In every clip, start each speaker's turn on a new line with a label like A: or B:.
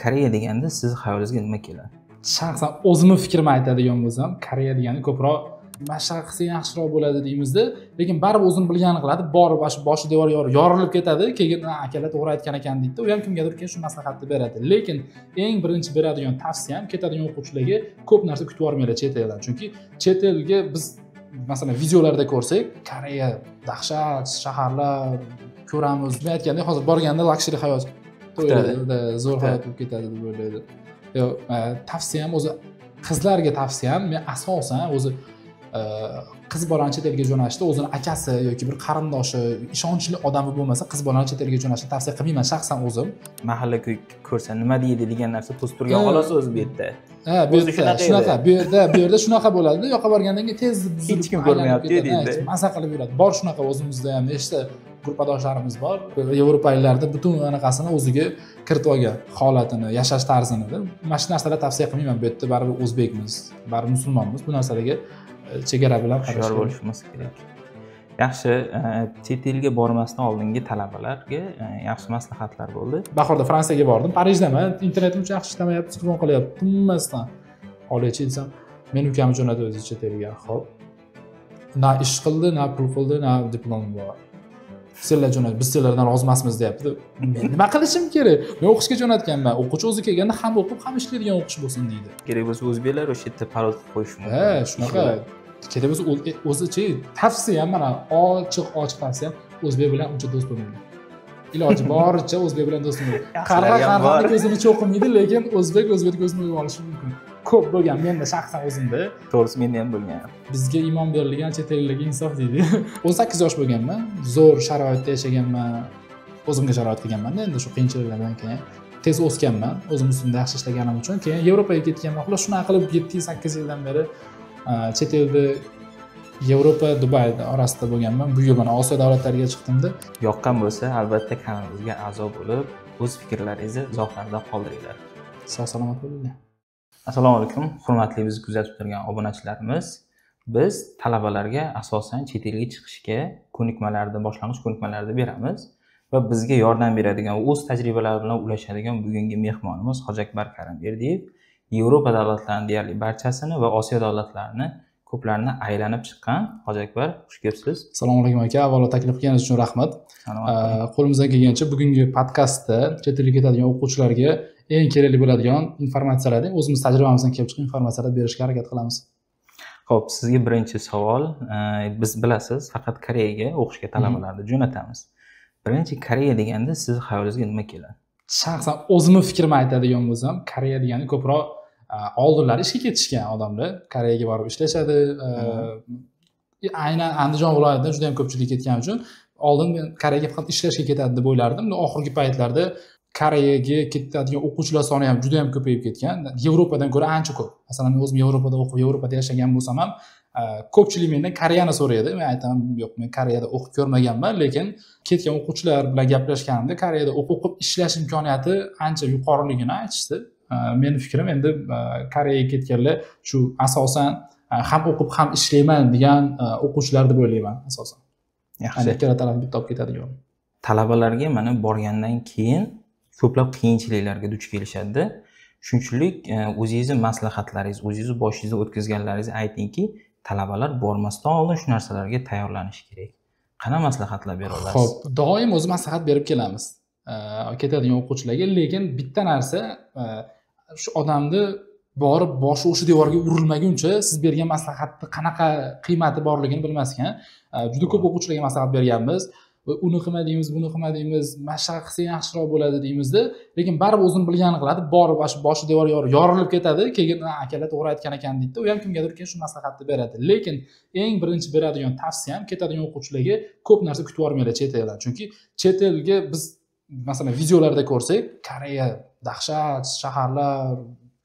A: Koreya deganda siz xayolingizga nima keladi?
B: Shaxsan o'zimning fikrimni aytadigan bo'lsam, Koreya degani ko'proq mashq qilsa yaxshiroq bo'ladi deymizda, lekin baribir o'zini bilganini qiladi, borib boshi devor yorilib ketadi, keyin akalar to'g'ri aytgan ekan deydi. U ham kimgadir keyin shu maslahatni beradi. Lekin eng birinchi beradigan tavsiyam ketadigan o'quvchilarga ko'p narsa kutib olmanglar chet eldan. Chunki chet elga biz masalan videolarda ko'rsak, Koreya dahshat shaharlar ko'ramiz. Men aytgandek, hozir borganda luxury hayot to'ylarda zo'r hayot bo'lib ketadi deb o'ylaydi. Yo'q, tavsiyam o'zi qizlarga tavsiyam, men asosan o'zi qiz bolani chet elga jo'nashda o'zini akasi yoki bir qarindoshi, ishonchli odami bo'lmasa qiz bolani chet elga jo'nashni tavsiya qilmayman shaxsan o'zim.
A: Mahalla ko'rsa nima deydi degan narsa to'sib turgan xolos o'zi bu yerda.
B: Ha, bu yerda shunaqa, bu yerda shunaqa bo'ladi. Yoqqa borgandan keyin tez
A: hech kim ko'rmayapti deydi.
B: Maza qilib yuradi. Bor shunaqa o'zimizda ham nechta guruhdoshlarimiz bor. Yevropaliklarda butun anaqasini o'ziga kiritib olgan holatini, yashash tarzini. Mana shu narsalarni tavsiya qilmayman. Bu yerda baribir o'zbekmiz, baribir musulmonmiz. Bu narsalarga chegara bilan
A: qarashlar bo'lishimiz kerak. Yaxshi, chet elga bormasdan oldingi talabalarga yaxshi maslahatlar bo'ldi.
B: Bahorda Fransiyaga bordim. Parijdaman. Internetim uncha yaxshi ishlamayapti, telefon qilyapti. Tinmasdan. Oliychi desam, men ukamni jo'natib o'zi chet elga. Xo'p. Na ish qildi, na pul qildi, na diplom bor. Sizlar jo'nat, biz sizlardan rozi emasmiz deyapti. Men nima qilishim kerak? Men o'qishga jo'natganman. O'quvchi o'zi kelganda ham o'qib, ham ishlaydigan o'qish bo'lsin deydi.
A: Kerak bo'lsa o'zbeklar o'sha yerda parod qilib qo'yish mumkin.
B: Ha, shunaqa. Kerak bo'lsa o'zichi tavsiyam mana ochiq tavsiyam o'zbek bilan uncha do'st bo'lmanglar. Iloji boricha o'zbek bilan do'st bo'ling. Qarg'a ko'zini cho'qimaydi, lekin o'zbek ko'zini yumib olishi mumkin. Ko'p bo'lgan menda shaxsan o'zimda.
A: To'g'risi menda ham bo'lgan.
B: Bizga iymon berilgan chet elliklarga insof deydi. 18 yosh bo'lganman, zo'r sharoitda yashaganman, o'zimga sharoit qilganman. Endi shu qiyinchiliklardan keyin tez o'sganman, o'zim ustimda yaxshi ishlaganim uchun. Keyin Yevropaga ketganman. Xulosa shunaqa qilib 7-8 yildan beri chet elda Yevropa, Dubay orasida bo'lganman. Bu yil mana Osiyo davlatlariga chiqdimda.
A: Yoqqan bo'lsa, albatta kanalimizga a'zo bo'lib, o'z fikrlaringizni izohlarda qoldiringlar.
B: Sog' salomat bo'linglar.
A: Assalomu alaykum, hurmatli bizni kuzatib turgan obunachilarimiz. Biz talabalarga asosan chet elga chiqishga boshlang'ich ko'nikmalarni beramiz va bizga yordam beradigan va o'z tajribalari bilan ulashadigan bugungi mehmonimiz Hojiakbar Karim Berdiyev Yevropa davlatlarining deyarli barchasini va Osiyo davlatlarini ko'plarini aylanib chiqqan. Hojiakbar, xush kelibsiz.
B: Assalomu alaykum aka. Avvalo taklif qilganingiz uchun rahmat. Qo'limizdan kelgancha bugungi podkastda chet elga ketadigan o'quvchilarga eng kerakli bo'ladigan informatsiyalarni, o'zimiz tajribamizdan kelib chiqqan informatsiyalarni berishga harakat qilamiz.
A: Xo'p, sizga birinchi savol, biz bilasiz, faqat Koreyaga o'qishga talabalarni jo'natamiz. Birinchi Koreya deganda siz xayolingizga nima keladi?
B: Shaxsan o'zimning fikrimni aytadigan bo'lsam, Koreya degani ko'proq oldinlari ishga ketishgan odamlar, Koreyaga borib ishlashadi. Aynan Andijon viloyatidan juda ham ko'pchilik ketgani uchun oldin men Koreyaga faqat ishlashga ketadi deb o'ylardim. Oxirgi paytlarda Koreyaga ketadigan o'quvchilar soni ham juda ham ko'payib ketgan. Yevropadan ko'ra ancha ko'p. Masalan, men o'zim Yevropada o'qib, Yevropada yashagan bo'lsam ham, ko'pchilik mendan Koreyani so'raydi. Men aytaman, yo'q, men Koreyada o'qib ko'rmaganman, lekin ketgan o'quvchilar bilan gaplashganimda Koreyada o'qib ishlash imkoniyati ancha yuqoriligini aytishdi. Meni fikrim endi Koreyaga ketganlar shu asosan ham o'qib ham ishlayman degan o'quvchilar deb o'ylayman asosan.
A: Yaxshi.
B: Ikkala taraf bitta olib ketadigan.
A: Talabalarga mana borgandan keyin ko'plab qiyinchiliklarga duch kelishadi. Shunchalik o'zingizning maslahatlaringiz, o'zingiz boshingizdan o'tkazganlaringizni aytingki, talabalar bormasdan oldin shu narsalarga tayyorlanishi kerak. Qanaqa maslahatlar bera olasiz?
B: Xo'p, doim o'z maslahat berib kelamiz ketadigan o'quvchilarga, lekin bitta narsa, shu odamni borib boshi o'sha devorga urilmaguncha siz bergan maslahatni qanaqa qiymati borligini bilmasdan, juda ko'p o'quvchilarga maslahat berganmiz. Uni qilma deymiz, buni qilma deymiz, mashq qilsa yaxshiroq bo'ladi deymizda, lekin baribir o'zini bilganini qiladi, borib boshi devor yorilib ketadi, keyin akalar to'g'ri aytgan ekan deydi. U ham kimgadir keyin shu maslahatni beradi. Lekin eng birinchi beradigan tavsiyam ketadigan o'quvchilarga ko'p narsa kutib olmanglar chet eldan. Chunki chet elga biz masalan videolarda ko'rsak, Koreya dahshat shaharlar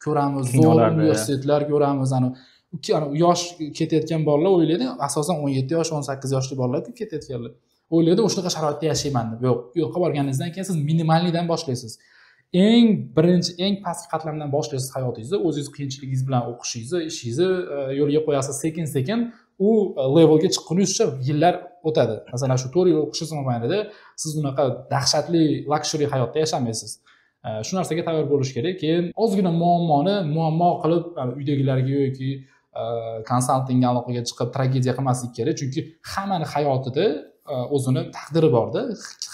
B: ko'ramiz, zo'r universitetlar ko'ramiz, yosh ketayotgan bolalar o'ylaydi, asosan 17 yosh, 18 yoshli bolalar ketayotganlar. O'ylaydi, o'shaqa sharoitda yashayman deb. Yo'q, yo'qqa borganingizdan keyin siz minimallikdan boshlaysiz. Eng birinchi, eng pastki qatlamdan boshlaysiz hayotingizni, o'zingiz qiyinchiligingiz bilan o'qishingizni, ishingizni yo'lga qo'yasiz sekin-sekin. U levelga chiqqunizcha yillar o'tadi. Masalan, shu 4 yil o'qishingiz mobaynida siz unaqa dahshatli luxury hayotda yashamaysiz. Shu narsaga tayyor bo'lish kerak. Keyin ozgina muammo qilib uydagilarga yoki konsaltingga aloqaga chiqib tragediya qilmaslik kerak, chunki hammani hayotida o'zini taqdiri borda.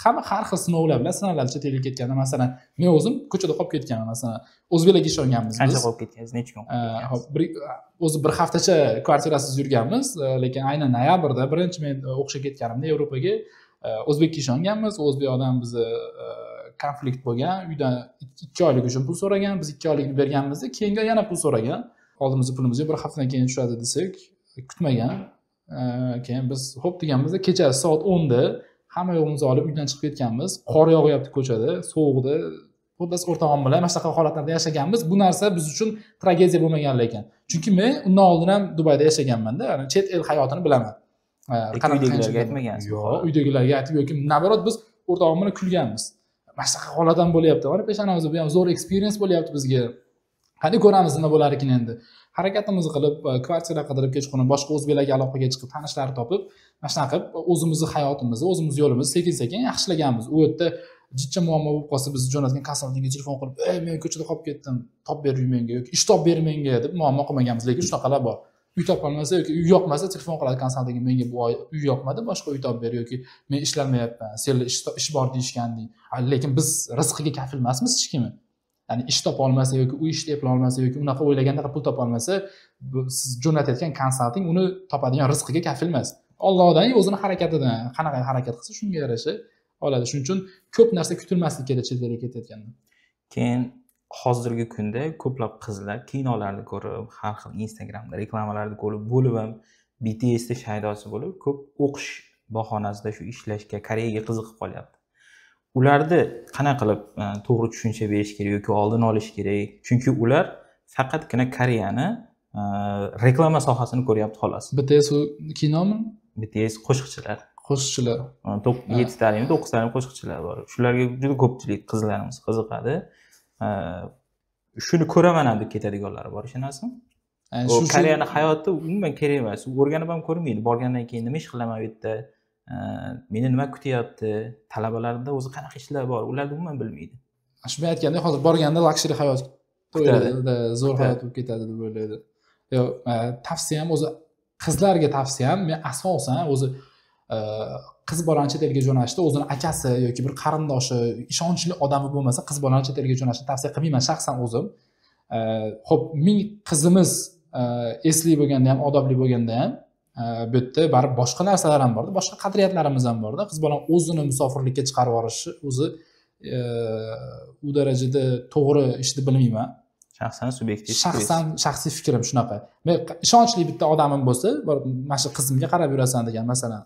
B: Hamma har xil sinovlar bilan sinaladi. Chet elga ketganda, masalan, men o'zim ko'chada qolib ketganman, masalan, o'zbeklarga ishonganmiz biz.
A: Qancha qolib ketgansiz, necha kun?
B: Hop, o'zi bir haftacha kvartirasiz yurganmiz, lekin aynan noyabrda birinchi men o'qishga ketganimda Yevropaga o'zbekka ishonganmiz. O'zbek odam bizni konflikt bo'lgan, uydan 2 oylik uchun pul so'ragan, biz 2 oylikni berganmizda, keyinga yana pul so'ragan. Oldimizda pulimiz yo'q, bir haftadan keyin tushadi desak, kutmagan. Keyin biz xo'p deganmizda kechasi soat 10 da hamma yo'qimizni olib uydan chiqib ketganmiz. Qor yog'yapti ko'chada, sovuqda. Xuddi o'rtog'im bilan mana shunaqa holatlarda yashaganmiz. Bu narsa biz uchun tragediya bo'lmagan lekin. Chunki men undan oldin ham Dubayda yashaganman-da, chet el hayotini bilaman.
A: Uydagilarga aytmagansiz?
B: Yo'q, uydagilarga aytib yoki nabarot biz o'rtog'im bilan kulganmiz. Mana shunaqa holat ham bo'lyapti. Mana peshonamizda bu ham zo'r experience bo'lyapti bizga. Qani ko'ramiz nima bo'lar ekan endi. Harakatimizni qilib, kvartira qidirib kechqurun boshqa o'zbeklarga aloqaga chiqib, tanishlar topib, mana shunaqa qilib o'zimizni hayotimizni, o'zimiz yo'limizni sekin-sekin yaxshilaganmiz. U yerda jichcha muammo bo'lib qolsa, biz jo'natgan konsaltingga telefon qilib, "Ey, men ko'chada qolib ketdim, top ber menga yoki ish top ber menga" deb muammo qilmaganmiz, lekin shunaqalar bor. Uy topolmasa yoki uy yoqmasa telefon qiladi konsaltingga, "Menga bu oy uy yoqmadi, boshqa uy topib ber" yoki "Men ishlayapman, senlar ish bor deyishganding." Lekin biz rizqiga kafil emasmiz hech kimni. Ya'ni ish topa olmasa yoki u ishni eplay olmasa yoki unaqa o'ylagandaqa pul topa olmasa, siz jo'natayotgan konsalting uni topadigan rizqiga kafil emas. Allohdan o'zini harakatidan qanaqa harakat qilsa shunga yarasha oladi. Shuning uchun ko'p narsa kutilmaslik kerak chet elga ketayotganda.
A: Keyin hozirgi kunda ko'plab qizlar kinolarni ko'rib, har xil Instagramda reklamalarni ko'rib, bo'lib ham BTSda shaydosi bo'lib, ko'p o'qish bahonasida shu ishlashga, Koreyaga qiziqib qolyapti. Ularni qanaqa qilib to'g'ri tushuncha berish kerak yoki oldin olish kerak? Chunki ular faqatgina Koreyani reklama sohasini ko'ryapti xolos.
B: BTS kinomi?
A: BTS qo'shiqchilar. 7 taning 9 taning qo'shiqchilar bor. Shularga juda ko'pchilik qizlarimiz qiziqadi. Shuni ko'raman deb ketadiganlar bor, ishonasizmi? Shu Koreyani hayoti umuman kerak emas. O'rganib ham ko'rmaydi. Borgandan keyin nima ish qilaman bu yerda? Meni nima kutyapti? Talabalarda o'zi qanaqa ishlar bor? Ularni umuman bilmaydi.
B: Shu men aytgandek, hozir borganda luxury hayot o'ylaydi, zo'r hayot bo'lib ketadi deb o'ylaydi. Yo'q, tavsiyam o'zi qizlarga tavsiyam, men asosan o'zi qiz bolani chet elga jo'nashda o'zini akasi yoki bir qarindoshi, ishonchli odami bo'lmasa qiz bolani chet elga jo'nashni tavsiya qilmayman shaxsan o'zim. Xo'p, ming qizimiz esli bo'lganda ham, odobli bo'lganda ham bu yerda baribir boshqa narsalar ham borda, boshqa qadriyatlarimiz ham borda. Qiz bola o'zini musofirlikka chiqarib yuborishi o'zi u darajada to'g'ri ishni bilmayman.
A: Shaxsan subyektiv.
B: Shaxsiy fikrim shunaqa. Men ishonchli bitta odamim bo'lsa, mana shu qizimga qarab yurasan degan, masalan,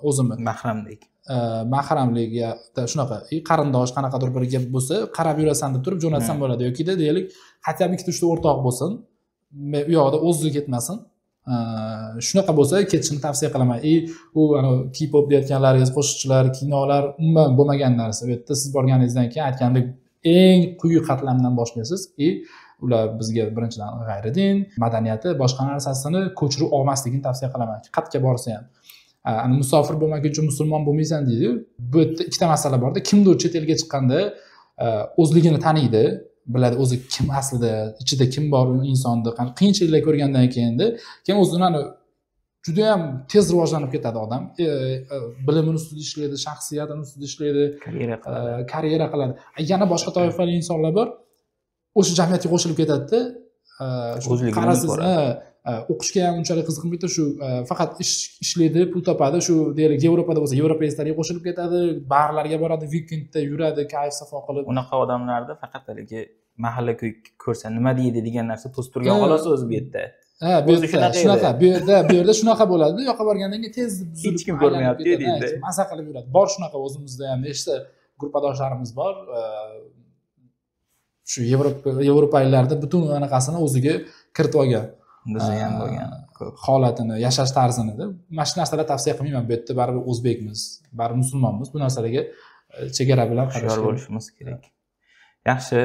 B: o'zimni
A: mahramlik.
B: Mahramlikga shunaqa qarindosh qanaqadir bir gap bo'lsa, qarab yurasan deb turib jo'natsam bo'ladi yoki-da deylik, hatto ikkita uchta o'rtoq bo'lsin, u yoqda o'zi ketmasin. Shunaqa bo'lsa ketishni tavsiya qilaman. U K-pop deyotganlaringiz, qo'shiqchilar, kinolar umuman bo'lmagan narsa. Bu yerda siz borganingizdan keyin aytgandek eng quyi qatlamdan boshlaysiz. Ular bizga birinchidan g'ayridin, madaniyati, boshqa narsasini ko'chirib olmasligini tavsiya qilaman. Qayerga borsa ham. Musofir bo'lmaguncha musulmon bo'lmaysan deydi. Bu yerda ikkita masala borda. Kimdir chet elga chiqqanda o'zligini taniydi, biladi o'zi kim aslida, ichida kim bor u insonni, qiyinchiliklar ko'rgandan keyin o'zini juda ham tez rivojlanib ketadi odam. Bilimini ustida ishlaydi, shaxsiyatini ustida ishlaydi, karyera qiladi. Yana boshqa toifali insonlar bor. O'sha jamiyatga qo'shilib ketadi-da. Qarasiz, o'qishga ham unchalik qiziqmaydi, shu faqat ishlaydi, pul topadi, shu deylik Yevropada bo'lsa, Yevropaistlarga qo'shilib ketadi, barlarga boradi, vikendda yuradi, kayf safo qilib.
A: Unaqa odamlarda faqat haligi mahalla ko'rsa nima deydi degan narsa to'sib turgan xolos o'zi bu yerda.
B: Bu yerda shunaqa, bu yerda shunaqa bo'ladi. Yoqqa borgandan keyin tez buzilib,
A: hech kim ko'rmayapti deydi.
B: Maza qilib yuradi. Bor shunaqa o'zimizda ham nechta gruppadoshlarimiz bor. Shu Yevropaliklarda butun anaqasini o'ziga kiritib olgan.
A: Bizda ham bo'lgan
B: holatini, yashash tarzini-da. Mana shu narsalarni tavsiya qilmayman. Bu yerda baribir o'zbekmiz, baribir musulmonmiz. Bu narsalarga chegara bilan
A: qarashlar bo'lishimiz kerak. Yaxshi,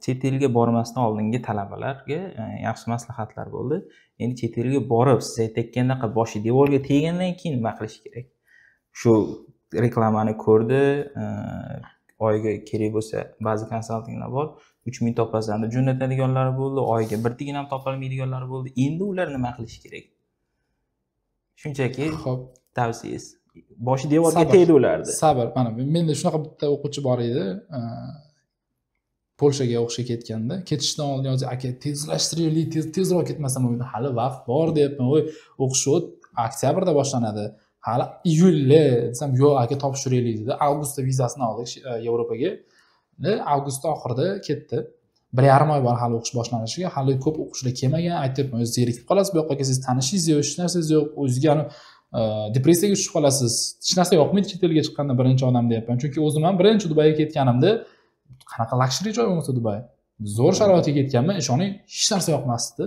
A: chet elga bormasdan oldingi talabalarga yaxshi maslahatlar bo'ldi. Endi chet elga borib, siz aytgandaqa boshi devorga teggandan keyin nima qilish kerak? Shu reklamani ko'rdi, oyiga kerak bo'lsa ba'zi konsaltinglar bor 3000 topasan deb jo'natadiganlari bo'ldi, oyiga bir tiyin ham topolmaydiganlari bo'ldi. Endi ular nima qilish kerak? Shunchaki
B: Xo'p,
A: tavsiyangiz. Boshi devorga
B: Sabr.
A: tegdi ulardi.
B: sabr. Mana menda shunaqa bitta o'quvchi bor edi. Polshaga o'qishga ketganda, ketishdan oldin yo'q, aka tezlashtiraylik, tezroq ketmasam bo'lmaydi. Hali vaqt bor deyapman. Voy, o'qish oktyabrda boshlanadi. Hali iyulda desam, yo'q aka topshiraylik dedi. Avgustda vizasini oldik Yevropaga. Avgust oxirida ketdi. 1,5 oy bor hali o'qish boshlanishiga. Hali ko'p o'qishlar kelmagan. Aytibman, o'zingiz zerikib qolasiz, bu yoqqa kelsangiz tanishingiz yo'q, hech narsangiz yo'q, o'zingizga depressiyaga tushib qolasiz. Hech narsa yoqmaydi chet elga chiqqanda birinchi odam deyapman. Chunki o'zim ham birinchi Dubayga ketganimda qanaqa luxury joy bo'lsa Dubay. Zo'r sharoitga ketganman, ishoning, hech narsa yoqmasdi.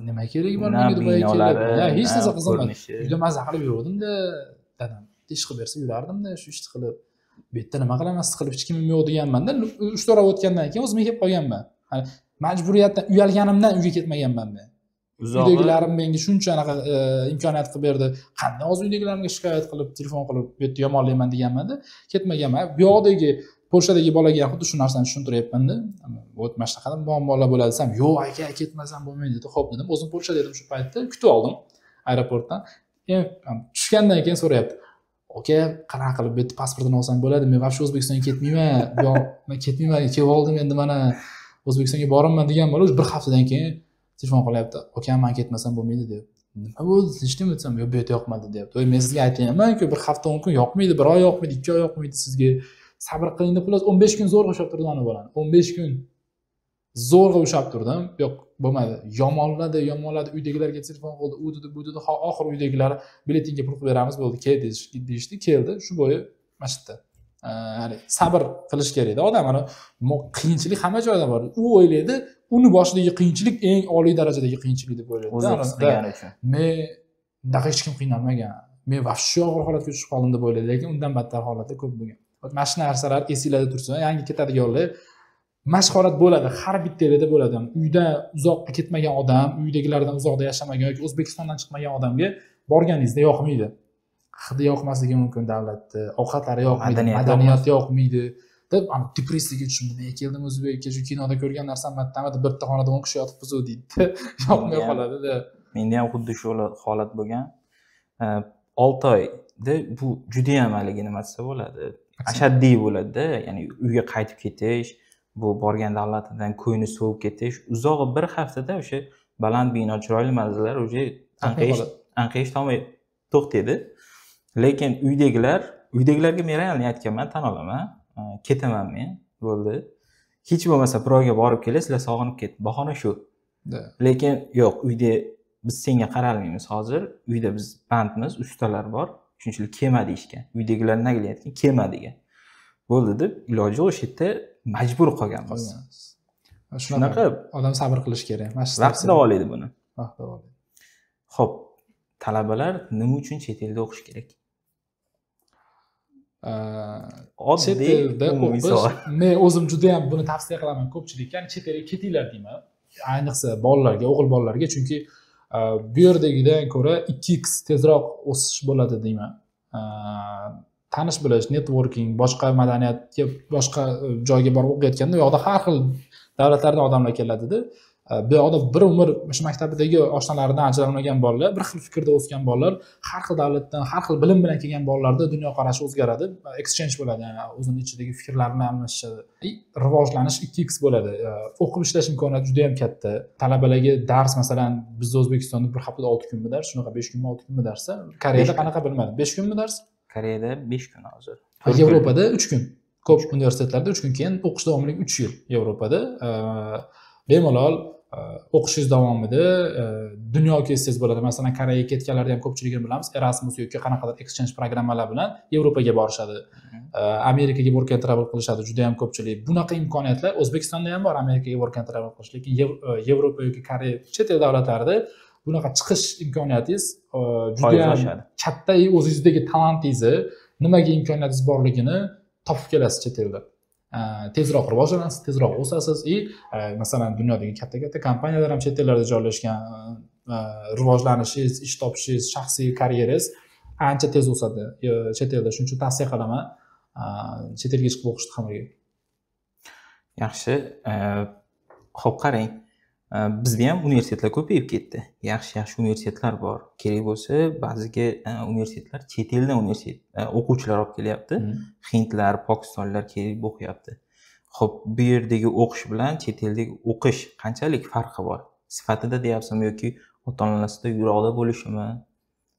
B: Nima keragi bor menga Dubayga kelib? Hech narsa qiziqmadi. Juda mazza qilib yurdim-da, dadam ish qilib bersa yurardim-da, shu ishni qilib. Bu yerda nima qilaman, siz qilib hech kimim yo'q deganman-da. 3-4 oy o'tgandan keyin o'zimga kelib qolganman. Hani majburiyatdan uyalganimdan uyga ketmaganman men. Uydagilarim menga shunchanaqa imkoniyat qilib berdi. Qanday hozir uydagilarimga shikoyat qilib, telefon qilib, bu yerda yomonlayman deganman-da, ketmaganman. Bu yoqdagi Polshadagi bolaga ham xuddi shu narsani tushuntiryapman-da. O'tma shunaqa muammolar bo'ladi desam, "Yo'q aka, ketmasam bo'lmaydi" dedi. Xo'p dedim. O'zim Polshada edim shu paytda, kutib oldim aeroportdan. Tushgandan keyin so'rayapti. "Aka, qanaqa qilib bu yerda pasportini olsam bo'ladi? Men vobshe O'zbekistonga ketmayman. Men ketmayman, kelib oldim endi mana O'zbekistonga boraman" degan bola bir haftadan keyin telefon qilyapti. "Aka, men ketmasam bo'lmaydi" deb. "Nima bo'ldi? Tinchlikmi?" desam, "Yo'q, bu yerda yoqmadi" deyapti. "Voy, men sizga aytayapman-ku, bir hafta 10 kun yoqmaydi, bir oy yoqmaydi, 2 oy yoqmaydi sizga. Sabr qiling" deb, xullas 15 kun zo'rg'a ushlab turdim ana bolani. 15 kun zo'rg'a ushlab turdim. Yo'q, bo'lmadi. Yomonladi. Uydagilarga telefon qildi. U dedi, bu dedi. Oxir uydagilar biletingga pul qilib beramiz bo'ldi. Kel deyishdi. Keldi. Shu bo'yi mana shu yerda. Ya'ni sabr qilish kerak-da odam. Mana qiyinchilik hamma joyda bor. U o'ylaydi, uni boshidagi qiyinchilik eng oliy darajadagi qiyinchilik deb o'ylaydi.
A: O'zi his qilgani uchun.
B: Men daqiq hech kim qiynalmagan. Men vobshe og'ir holatga tushib qoldim deb o'ylaydi, lekin undan battar holatlar ko'p bo'lgan. Mana shu narsalar esingizda tursin. Yangi ketadiganlar mashg'ulot bo'ladi, har bittalarida bo'ladi. Uyda uzoqqa ketmagan odam, uydagilardan uzoqda yashamagan yoki O'zbekistondan chiqmagan odamga borganingizda yoqmaydi. Hidi yoqmasligi mumkin davlatda, ovqatlari yoqmaydi, madaniyati yoqmaydi deb depressiyaga tushdim. Nega keldim O'zbekka? Shu kinoda ko'rgan narsam mattamada bitta xonada 10 kishi yotibmiz deydi. Yoqmay qoladi-da.
A: Menda ham xuddi shu holat bo'lgan. 6 oyda bu juda ham haligi nima desa bo'ladi. Ashaddiy bo'ladi-da, ya'ni uyga qaytib ketish, bu borgan davlatidan ko'ngli sovib ketish, uzog'i bir haftada o'sha baland bino, chiroyli manzillar o'sha anqiyish tomon to'xtaydi. Lekin uydagilarga men realni aytganman, tan olaman, ketaman men, bo'ldi. Hech bo'lmasa Proga borib kelasizlar, sog'inib ketdim. Bahona shu. Lekin yo'q, uyda biz senga qaralmaymiz hozir. Uyda biz bandmiz, ustalar bor. Shunchalik kelma deyishgan. Uydagilar nima qilyapti? Kelma degan. Bo'ldi deb iloji o'sha yerda majbur qolganmiz. Shunaqa
B: odam sabr qilish kerak.
A: Vaqtida olaydi buni.
B: Vaqtida olaydi.
A: Xo'p, talabalar nima uchun chet elda o'qish kerak?
B: Chet elda o'qish, men o'zim juda ham buni tavsiya qilaman ko'pchilikka. Ya'ni chet elga ketinglar deyman. Ayniqsa bolalarga, o'g'il bolalarga, chunki bu yerdagidan ko'ra 2x tezroq o'sish bo'ladi deyman. Tanish bilish, networking, boshqa madaniyatga, boshqa joyga borib o'qiyotganda u yoqda har xil davlatlardan odamlar keladi-da. Bu yoqda bir umr shu maktabidagi oshnalaridan ajralmagan bolalar, bir xil fikrda o'sgan bolalar, har xil davlatdan, har xil bilim bilan kelgan bolalarda dunyoqarashi o'zgaradi, exchange bo'ladi, ya'ni o'zining ichidagi fikrlarni almashishadi. Rivojlanish 2x bo'ladi. O'qib ishlash imkoniyati juda ham katta. Talabalarga dars, masalan, bizda O'zbekistonda bir haftada 6 kunmi dars, shunaqa 5 kunmi 6 kunmi darsda, Koreyada qanaqa bilmadim. 5 kunmi dars?
A: Koreyada 5 kun hozir.
B: Yevropada 3 kun. Ko'p universitetlarda 3 kun, keyin o'qish davomiylik 3 yil Yevropada. Bemalol o'qishingiz davomida dunyo kezdingiz bo'ladi. Masalan, Koreyaga ketganlarni ham ko'pchiligini bilamiz. Erasmus yoki qanaqadir exchange programmalar bilan Yevropaga borishadi. Amerikaga work and travel qilishadi juda ham ko'pchilik. Bunaqa imkoniyatlar O'zbekistonda ham bor, Amerikaga work and travel qilish, lekin Yevropa yoki Koreya chet el davlatlarida bunaqa chiqish imkoniyatingiz juda ham katta. O'zingizdagi talentingizni, nimaga imkoniyatingiz borligini topib kelasiz chet elda. Tezroq rivojlanasiz, tezroq o'sasiz. Masalan, dunyodagi katta kompaniyalar ham chet ellarda joylashgan. Rivojlanishingiz, ish topishingiz, shaxsiy karyerangiz ancha tez o'sadi chet elda. Shuning uchun tavsiya qilaman. chet elga chiqib o'qishni hammaga.
A: Yaxshi. Xo'p, qarang. Bizda ham universitetlar ko'payib ketdi. Yaxshi universitetlar bor. Kerak bo'lsa, ba'ziga universitetlar chet eldan o'quvchilar olib kelyapti. Hindlar, pokistonliklar kelib o'qiyapti. Xo'p, bu yerdagi o'qish bilan chet eldagi o'qish qanchalik farqi bor? Sifatida deyapsizmi yoki ota-onasida yuraqda bo'lishimi?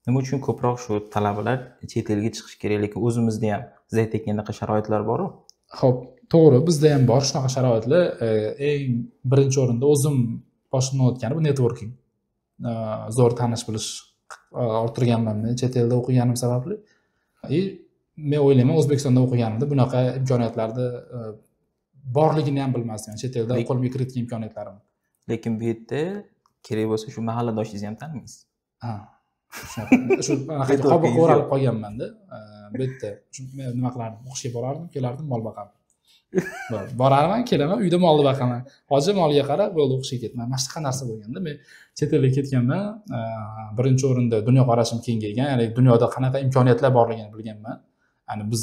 A: Nima uchun ko'proq shu talabalar chet elga chiqish kerak, lekin o'zimizda ham siz aytayotgandek sharoitlar bor-ku?
B: Xo'p, to'g'ri, bizda ham bor shunaqa sharoitlar. Eng birinchi o'rinda o'zim boshimdan o'tgani bu networking. Zo'r tanish bilish orttirganman men chet elda o'qiganim sababli. Men o'ylayman O'zbekistonda o'qiganimda bunaqa imkoniyatlarni borligini ham bilmasdim. Chet elda qo'limga kiritgan imkoniyatlarim.
A: Lekin bu yerda kerak bo'lsa shu mahalladoshingizni ham tanimaysiz.
B: Ha. Shu qobiq o'ralib qolganman-da. Bu yerda nima qilardim? O'qishga borardim, kelardim, mol boqardim. Borarman, kelaman, uyda molni boqaman. Hozir moliga qarab, bo'ldi o'qishga ketman. Mana shunaqa narsa bo'lganda, men chet elga ketganman. Birinchi o'rinda dunyoqarashim kengaygan, ya'ni dunyoda qanaqa imkoniyatlar borligini bilganman. Ya'ni biz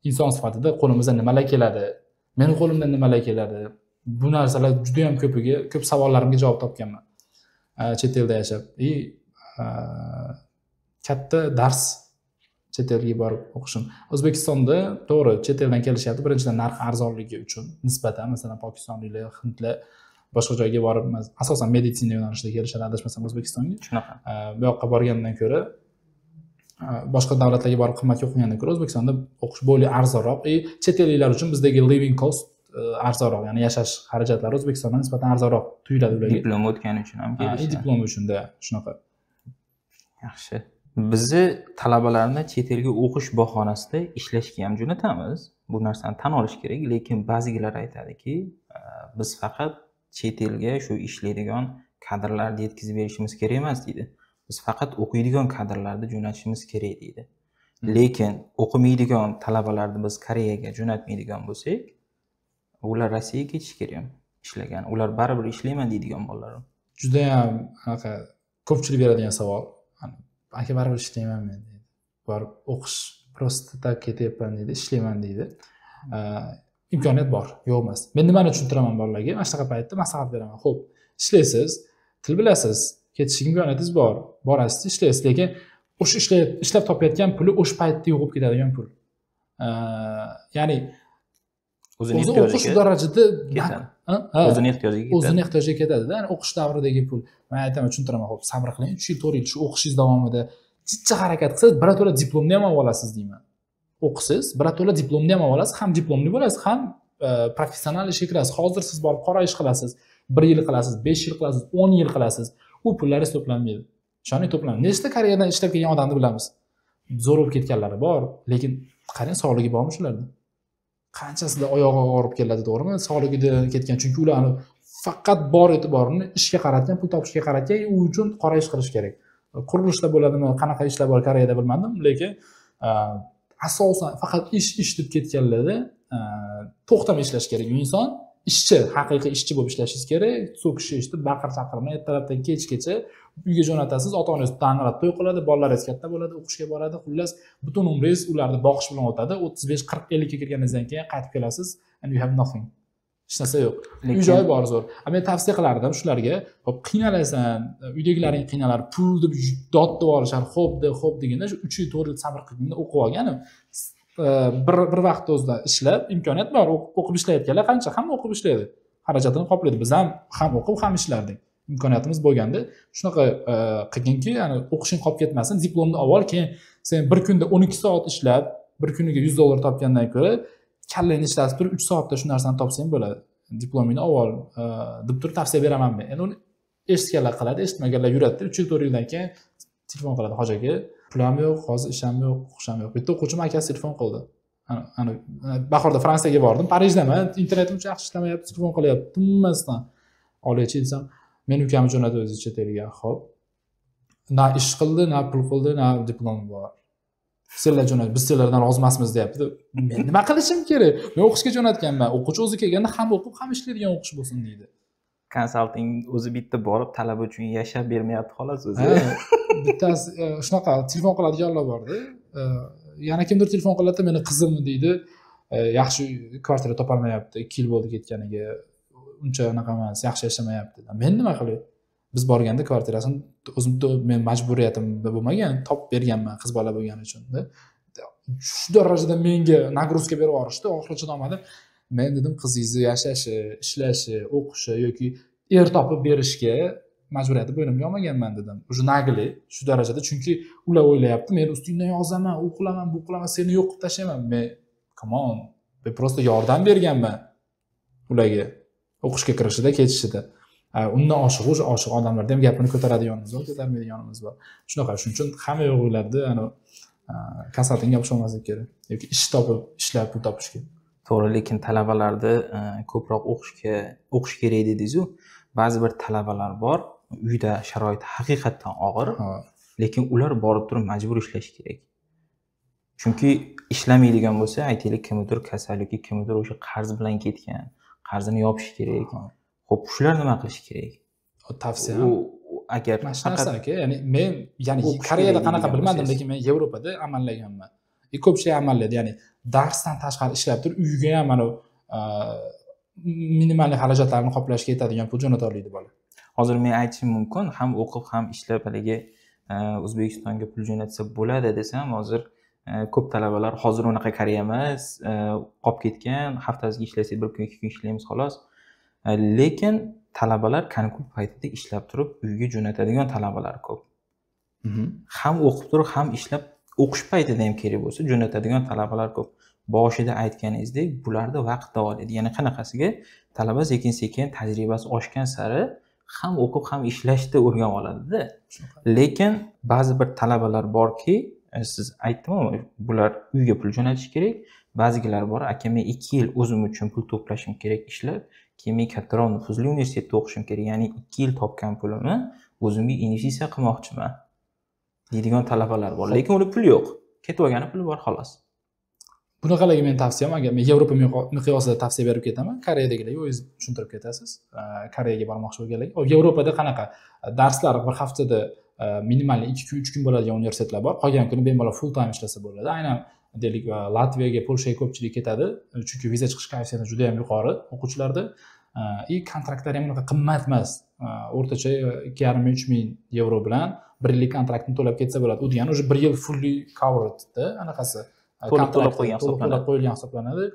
B: inson sifatida qo'limizdan nimalar keladi, meni qo'limdan nimalar keladi, bu narsalar juda ham ko'p savollarimga javob topganman. Chet elda yashab, katta dars chet elga borib o'qishim. O'zbekistonda to'g'ri chet eldan kelishyapti. Birinchidan narx arzonligi uchun nisbatan, masalan, pokistonliklar, hindlar boshqa joyga borib, asosan meditsina yo'nalishida kelishadi, adashmasam O'zbekistonga.
A: Shunaqa.
B: Bu yoqqa borgandan ko'ra, boshqa davlatlarga borib qimmatga o'qigandan ko'ra O'zbekistonda o'qish bo'li arzonroq. Chet elliklar uchun bizdagi living cost arzonroq, ya'ni yashash xarajatlari O'zbekistondan nisbatan arzonroq tuyuladi ularga.
A: Diplom o'tgani uchun ham kelishi.
B: Diplom uchun-da shunaqa.
A: Yaxshi. Bizni talabalarni chet elga o'qish bahonasida ishlashga ham jo'natamiz. Bu narsani tan olish kerak, lekin ba'zilar aytadiki, biz faqat chet elga shu ishlaydigan kadrlarni yetkazib berishimiz kerak emas deydi. Biz faqat o'qiydigan kadrlarni jo'natishimiz kerak deydi. Lekin o'qimaydigan talabalarni biz Koreyaga jo'natmaydigan bo'lsak, ular Rossiyaga ketish kerak ishlagan. Ular baribir ishlayman deydigan bolalar.
B: Juda ham anaqa ko'pchilik beradigan savol. Aka baribir ishlayman men deydi. Borib o'qish prosta tak ketyapman deydi, ishlayman deydi. Imkoniyat bor, yo'q emas. Men nimani tushuntiraman bolalarga? Mana shunaqa paytda maslahat beraman. Xo'p, ishlaysiz, til bilasiz, ketish imkoniyatingiz bor, borasiz, ishlaysiz, lekin o'sha ishlab topayotgan puli o'sha paytda yo'qib ketadigan pul. Ya'ni o'zi o'qish darajada
A: ketadi. O'zini ehtiyojiga ketadi.
B: O'zini ehtiyojiga ketadi-da. Ya'ni o'qish davridagi pul. Men aytaman, tushuntiraman, xo'p, sabr qiling. 3 yil, 4 yil shu o'qishingiz davomida jicha harakat qilsangiz, birato'la diplomni ham olasiz deyman. O'qisiz, birato'la diplomni ham olasiz, ham diplomli bo'lasiz, ham professional ishga kirasiz. Hozir siz borib qora ish qilasiz, 1 yil qilasiz, 5 yil qilasiz, 10 yil qilasiz. U pullaringiz to'planmaydi. Ishoning, to'planmaydi. Nechta Koreyadan ishlab kelgan odamni bilamiz. Zo'r bo'lib ketganlari bor, lekin qarang, sog'ligi bormi shularda? Qanchasida oyog'i og'rib keladi, to'g'rimi? Sog'ligidan ketgan, chunki ular faqat bor e'tiborini ishga qaratgan, pul topishga qaratgan, u uchun qora ish qilish kerak. Qurilishda bo'ladimi, qanaqa ishlar bor Koreyada bilmadim, lekin asosan faqat ish deb ketganlarda to'xtamay ishlash kerak. Inson ishchi, haqiqiy ishchi bo'lib ishlashingiz kerak. So'kish eshitib, baqir-chaqirmay ertalabdan kechgacha uyga jo'natasiz, ota-onangiz ta'minlab to'y qiladi, bolalaringiz katta bo'ladi, o'qishga boradi. Xullas, butun umringiz ularni boqish bilan o'tadi. 35, 40, 50 ga kirganingizdan keyin qaytib kelasiz and you have nothing. Hech narsa yo'q. Uy-joy bor zo'r. Men tavsiya qilardim shularga, hop, qiynalasan, uydagilaring qiynalar, pul deb dod deb olishar, xo'p deganda shu 3 yil, 4 yil sabr qilganda o'qib olganim, bir vaqt o'zida ishlab, imkoniyat bor, o'qib ishlayotganlar qancha, hamma o'qib ishlaydi. Xarajatini qoplaydi. Biz ham o'qib, ham ishlardik. Imkoniyatimiz bo'lganda, shunaqa qilginki, ya'ni o'qishing qolib ketmasin, diplomni ol, keyin sen bir kunda 12 soat ishlab, bir kuniga $100 topgandan ko'ra, kallangni ishlatib turib 3 soatda shu narsani topsang bo'ladi. Diplomingni ol deb turib tavsiya beraman men. Endi uni eshitganlar qiladi, eshitmaganlar yuradi. 3 yil, 4 yildan keyin telefon qiladi hojaga. Pulim yo'q, hozir ishim yo'q, o'qishim yo'q. Bitta o'quvchim akasi telefon qildi. Ana bahorda Fransiyaga bordim, Parijdaman, internetim uncha yaxshi ishlamayapti, telefon qilyapti. Tinmasdan. Olay-chi desam, men ukamni jo'natib o'zi chet elga. Xo'p. Na ish qildi, na pul qildi, na diplom bor. Sizlar jo'natib, biz sizlardan rozi emasmiz deyapti. Men nima qilishim kerak? Men o'qishga jo'natganman. O'quvchi o'zi kelganda ham o'qib, ham ishlaydigan o'qish bo'lsin deydi.
A: Konsalting o'zi bitta borib talaba uchun yashab bermayapti xolos o'zi.
B: Bittasi shunaqa telefon qiladiganlar bor-da. yana kimdir telefon qiladi, meni qizim deydi, yaxshi kvartira topolmayapti, 2 yil bo'ldi ketganiga, uncha anaqa emas, yaxshi yashamayapti. Men nima qilay? Biz borganda kvartirasini o'zim men majburiyatimda bo'lmagan, topib berganman qiz bola bo'lgani uchun. Shu darajada menga nagruzka berib yuborishdi, oxiri chidolmadim. Men dedim qizingizni yashashi, ishlashi, o'qishi yoki topib berishga majburiyati bo'ynimga olmaganman dedim. Уже nagli shu darajada, chunki ular o'ylayapti, men ustingdan yozaman, u qilaman, bu qilaman, seni yo'q qilib tashlayman. Men come on, men prosta yordam berganman ularga o'qishga kirishida, ketishida. Undan oshiq odamlarda ham gapini ko'taradiganimiz bor, ko'tarmaydiganimiz bor. Shunaqa, shuning uchun hamma yo'q o'ylaydi, konsaltingga o'xshamaslik kerak yoki ish topib, ishlab pul topishga.
A: To'g'ri, lekin talabalarni ko'proq o'qish kerak dedingiz-ku. Ba'zi bir talabalar bor, uyda sharoiti haqiqatdan og'ir, lekin ular borib turib majbur ishlashi kerak. Chunki ishlamaydigan bo'lsa, aytaylik, kimdir kasal yoki kimdir o'sha qarz bilan ketgan, qarzini yopish kerak. Xo'p, shular nima qilish kerak?
B: Tavsiyam
A: agar
B: faqat ya'ni men Koreyada qanaqa bilmadim, lekin men Yevropada amallaganman. Ko'pchilik amallaydi, ya'ni darsdan tashqari ishlab turib, uyga ham mana minimal xarajatlarni qoplashga yetadigan pul jo'nata oladi bola.
A: Hozir men aytishim mumkin, ham o'qib, ham ishlab haligi O'zbekistonga pul jo'natsa bo'ladi desam, hozir ko'p talabalar hozir unaqa Koreya emas, qolib ketgan, haftasiga ishlasak 1 kun, 2 kun ishlaymiz xolos. Lekin talabalar kankul paytida ishlab turib uyga jo'natadigan talabalar ko'p. Ham o'qib turib, ham ishlab o'qish paytida ham kerak bo'lsa jo'natadigan talabalar ko'p. Boshida aytganingizdek, bularda vaqt davoladi. Ya'ni qanaqasiga talaba sekin-sekin tajribasi oshgan sari ham o'qib, ham ishlashni o'rganib oladi-da. Lekin ba'zi bir talabalar borki, siz aytdim-ku, bular uyga pul jo'natish kerak. Ba'zilar bor, aka men 2 yil o'zim uchun pul to'plashim kerak ishlab, keyin men kattaroq nufuzli universitetda o'qishim kerak. Ya'ni 2 yil topgan pulimni o'zimga investitsiya qilmoqchiman deydigan talabalar bor. Lekin ular pul yo'q. Ketib olgani puli bor xolos.
B: Bunaqalarga men tavsiyam, agar men Yevropa miqyosida tavsiya berib ketaman, Koreyadagilarga o'zingiz tushuntirib ketasiz. Koreyaga bormoqchi bo'lganlarga. Yevropada qanaqa darslar bir haftada minimal 2 kun, 3 kun bo'ladigan universitetlar bor. Qolgan kuni bemalol full time ishlasa bo'ladi. Aynan deylik Latviyaga, Polshaga ko'pchilik ketadi, chunki viza chiqish koeffitsiyenti juda ham yuqori o'quvchilarda. Kontraktlar ham unaqa qimmat emas. O'rtacha 2,5-3 ming yevro bilan 1 yillik kontraktni to'lab ketsa bo'ladi. U degani o'sha 1 yil fully covered-da, anaqasi.
A: To'lab
B: qo'yilgan hisoblanadi.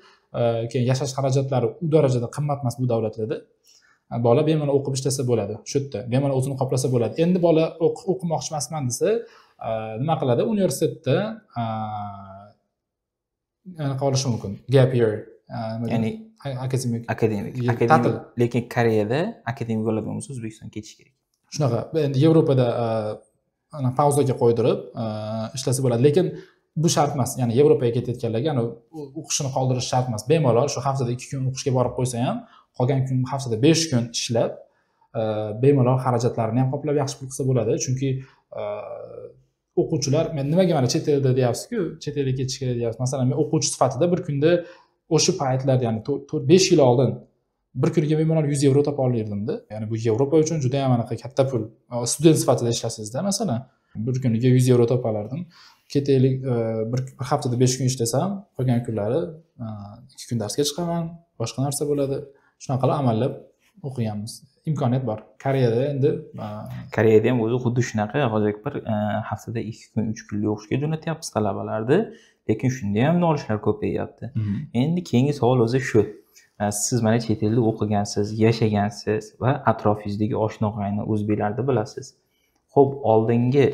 B: Keyin yashash xarajatlari u darajada qimmat emas bu davlatlarda. Bola bemalol o'qib ishlasa bo'ladi. Shu yerda bemalol o'zini qoplasa bo'ladi. Endi bola o'qimoqchi emasman desa, nima qiladi? Universitetda qolishi mumkin. Gap year,
A: ya'ni
B: akademik.
A: Ta'til. Lekin Koreyada akademik bo'ladigan bo'lsa, O'zbekistonga ketish kerak.
B: Shunaqa. Endi Yevropada pauzaga qo'ydirib ishlasa bo'ladi, lekin bu shart emas. Ya'ni Yevropaga ketayotganlarga o'qishini qoldirish shart emas. Bemalol shu haftada 2 kun o'qishga borib qo'ysa ham, qolgan kun haftada 5 kun ishlab, bemalol xarajatlarini ham qoplab yaxshi pul qilsa bo'ladi. Chunki o'quvchilar, men nimaga mana chet elda deyapsiz-ku, chet elga ketish kerak deyapsiz. Masalan, men o'quvchi sifatida bir kunda o'sha paytlarda, ya'ni 4-5 yil oldin bir kuniga bemalol 100 yevro topa olirdim-da. Ya'ni bu Yevropa uchun juda ham anaqa katta pul. Student sifatida ishlasangizda, masalan, bir kuniga 100 yevro topa olardim. Ketaylik, bir haftada 5 kun ishlasam, qolgan kunlari 2 kun darsga chiqaman, boshqa narsa bo'ladi. Shunaqa qilib amallab o'qiganmiz. Imkoniyat bor. Koreyada endi
A: Koreyada ham o'zi xuddi shunaqa, hozir bir haftada 2 kun, 3 kunlik o'qishga jo'natyapmiz talabalarni, lekin shunda ham nolishlar ko'payyapti. Endi keyingi savol o'zi shu. Siz mana chet elda o'qigansiz, yashagansiz va atrofingizdagi oshna-og'ayni o'zbeklarni bilasiz. Xo'p, oldingi